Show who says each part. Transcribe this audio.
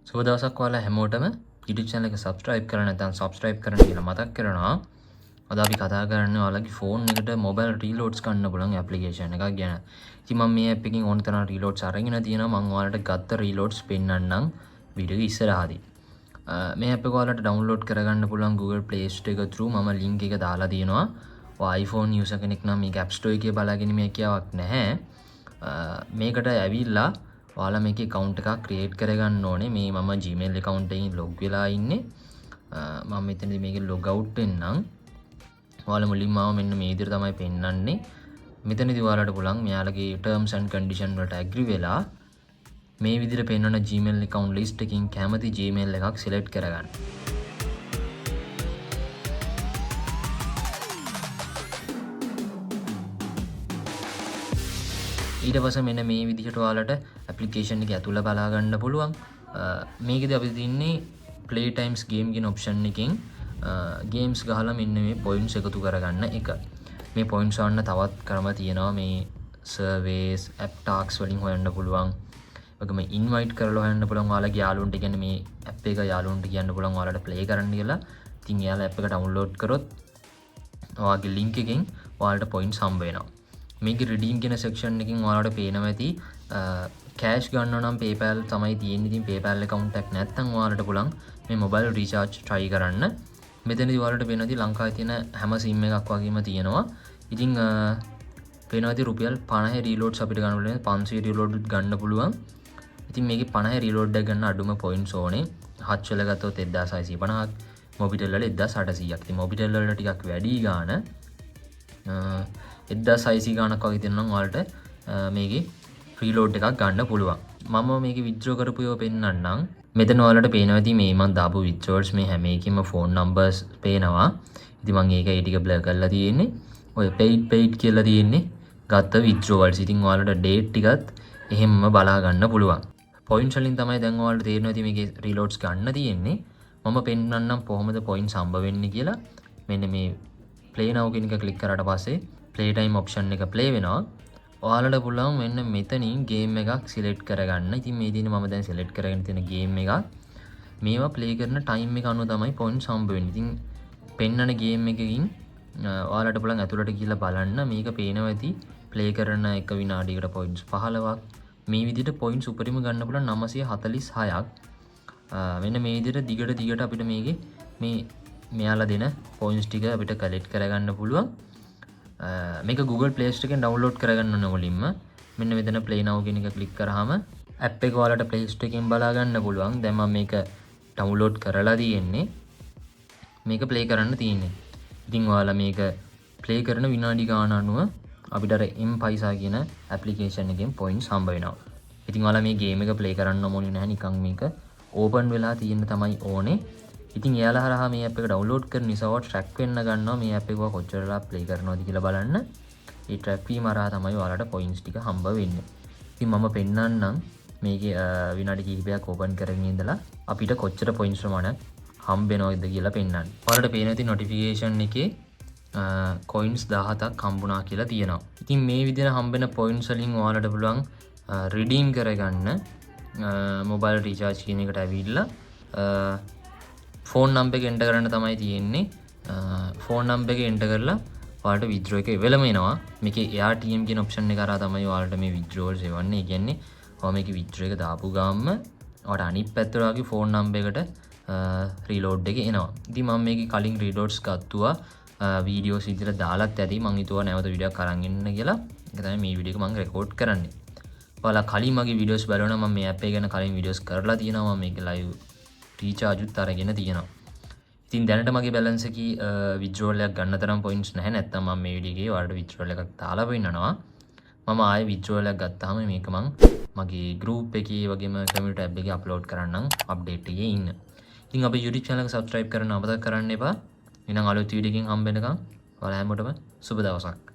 Speaker 1: සුබ දවසක් ඔයාලා හැමෝටම YouTube channel එක subscribe කරලා නැත්නම් subscribe කරන්න කියලා මතක් කරනවා. අද අපි කතා කරන්නේ ඔයාලගේ phone එකට mobile reloads ගන්න පුළුවන් application එකක් ගැන. ඉතින් මම මේ app එකකින් ඕන තරම් reloads අරගෙන තියෙනවා. මම ඔයාලට ගත්ත reloads පෙන්නන්නම් වීඩියෝ එක ඉස්සරහදී. මේ app එක ඔයාලට download කරගන්න පුළුවන් Google Play Store එක through මම link එක දාලා තියෙනවා. ඔයා iPhone user කෙනෙක් නම් මේක App Store එකේ බලාගෙන මේ කියාවක් නැහැ. මේකට ඇවිල්ලා ඔයාලා මේකේ account එකක් create කරගන්න ඕනේ. මේ මම Gmail account එකෙන් log වෙලා ඉන්නේ. මම මෙතනදී මේකේ log out වෙන්නම්. ඔයාලා මුලින්ම මෙන්න මේ විදිහට තමයි පෙන්නන්නේ. මෙතනදී ඔයාලට පුළුවන් මෙයාලගේ terms and condition වලට agree වෙලා මේ විදිහට පෙන්වන Gmail account list එකකින් කැමති Gmail එකක් select කරගන්න. ඊට පස්සේ මෙන්න මේ විදිහට ඔයාලට application එක ඇතුළ බලා ගන්න පුළුවන්. මේකෙදි අපි තින්නේ play times game කියන option එකෙන් games ගහලා මෙන්න මේ points එකතු කරගන්න එක. මේ points වන්න තවත් ක්‍රම තියෙනවා. මේ surveys, app tasks වලින් හොයන්න පුළුවන්. ඔකම invite කරලා හොයන්න පුළුවන්. ඔයාලගේ යාළුවන්ට කියන්නේ මේ app එක යාළුවන්ට කියන්න පුළුවන් ඔයාලට play කරන්න කියලා. ඉතින් එයාලා app එක download කරොත් ඔයාගේ link එකෙන් ඔයාලට points හම්බ වෙනවා. මේක redeem කියන section එකකින් ඔයාලට පේනවා ඇති cash ගන්න නම් PayPal තමයි තියෙන්නේ. ඉතින් PayPal account එකක් නැත්නම් ඔයාලට පුළුවන් මේ mobile recharge try කරන්න. මෙතනදී ඔයාලට පේනවා ඇති ලංකාවේ තියෙන හැම SIM එකක් වගේම තියෙනවා. ඉතින් පේනවා ඇති රුපියල් 50 reloads අපිට ගන්න පුළුවන්. 500 reload ගන්න පුළුවන්. ඉතින් මේකේ 50 reload එක ගන්න අඩුම points ඕනේ. hutch වල ගත්තොත් 1650ක්, Mobitel වල 1800ක්. ඉතින් Mobitel වල ටිකක් වැඩි ගාන 1600 ගානක් වගේ තියෙනවා ඔයාලට මේකේ රීලෝඩ් එකක් ගන්න පුළුවන්. මම මේකේ withdraw කරපු ඒවා පෙන්නන්නම්. මෙතන ඔයාලට පේනවා ඇති මේ මම දාපු withdrawals මේ හැම එකෙම phone numbers පේනවා. ඉතින් මම ඒක ඒ ටික blur කරලා තියෙන්නේ. ඔය paid කියලා තියෙන්නේ ගත්ත withdrawals. ඉතින් ඔයාලට date ටිකත් එහෙම්ම බලා ගන්න පුළුවන්. points වලින් තමයි දැන් ඔයාලට තේරෙනවා ඇති මේකේ reloads ගන්න තියෙන්නේ. මම පෙන්නන්නම් කොහොමද points හම්බ වෙන්නේ කියලා. මෙන්න මේ play now කියන එක click කරාට පස්සේ play time option එක play වෙනවා. ඔයාලට පුළුවන් මෙන්න මෙතනින් game එකක් select කරගන්න. ඉතින් මේ දිනේ මම දැන් select කරගෙන තියෙන game එකක්. මේවා play කරන time එක අනුව තමයි points හම්බ වෙන්නේ. ඉතින් පෙන්නන game එකකින් ඔයාලට පුළුවන් ඇතුළට ගිහලා බලන්න. මේක පේනවා ඇති play කරන එක විනාඩියකට points 15ක්. මේ විදිහට points උපරිම ගන්න පුළුවන් 946ක්. මෙන්න මේ විදිහට දිගට අපිට මේකේ මේ මෙයාලා දෙන points ටික අපිට collect කරගන්න පුළුවන්. මේක Google Play Store එකෙන් download කරගන්න ඕන මුලින්ම. මෙන්න මෙතන play now කියන එක click කරාම app එක ඔයාලට Play Store එකෙන් බලා ගන්න පුළුවන්. දැන් මම මේක download කරලා තියෙන්නේ. මේක play කරන්න තියෙන්නේ. ඉතින් ඔයාලා මේක play කරන විනාඩි ගාන අනුව අපිට අර M-Paisa කියන application එකෙන් points හම්බ වෙනවා. ඉතින් ඔයාලා මේ game එක play කරන්න ඕනේ නැහැ. නිකන් මේක open වෙලා තියෙන්න තමයි ඕනේ. ඉතින් එයාලා හරහා මේ app එක download කරන නිසා track වෙන්න ගන්නවා මේ app එක කොච්චරලා play කරනවද කියලා බලන්න. ඒ track වීම හරහා තමයි ඔයාලට points ටික හම්බ වෙන්නේ. ඉතින් මම පෙන්නන්නම් මේකේ විනාඩි කිහිපයක් open කරගෙන ඉඳලා අපිට කොච්චර points ප්‍රමාණයක් හම්බ වෙනවද කියලා පෙන්නන්න. ඔයාලට පේන ඇති notification එකේ coins 17ක් හම්බුණා කියලා තියෙනවා. ඉතින් මේ විදිහට හම්බෙන points වලින් ඔයාලට පුළුවන් redeem කරගන්න mobile recharge කියන එකට ඇවිල්ලා phone number එක enter කරන්න තමයි තියෙන්නේ. phone number එක enter කරලා ඔයාලට withdraw එක වෙලම එනවා. මේකේ AirTM කියන option එක කරා තමයි ඔයාලට මේ withdrawals එවන්නේ. ඒ කියන්නේ ඔයා මේකේ withdraw එක දාපු ගාම ඔයාලට අනිත් පැත්තට ඔයාගේ phone number එකට reload එක එනවා. ඉතින් මම මේකේ කලින් reloads ගත්තුවා videos විදිහට දාලත් ඇති. මම හිතුවා නැවත වීඩියෝ එකක් අරන් එන්න කියලා. ඒක තමයි මේ වීඩියෝ එක මම record කරන්නේ. ඔයාලා කලින් මගේ videos බලනවා මම මේ app එක ගැන කලින් videos කරලා තියෙනවා. මම මේක live recharge උත් අරගෙන තියෙනවා. ඉතින් දැනට මගේ balance එකේ withdrawal එකක් ගන්න තරම් points නැහැ. නැත්නම් මම මේ වීඩියෝ එකේ ඔයාලට withdrawal එකක් දාලා පෙන්නනවා. මම ආයේ withdrawal එකක් ගත්තාම මේක මම මගේ group එකේ වගේම community tab එකේ upload කරන්නම් update එකේ ඉන්න. ඉතින් අපේ YouTube channel එක subscribe කරන්න අමතක කරන්න එපා. ඊළඟ අලුත් වීඩියෝ එකකින් හම්බ වෙනකම් ඔයාලා හැමෝටම සුබ දවසක්.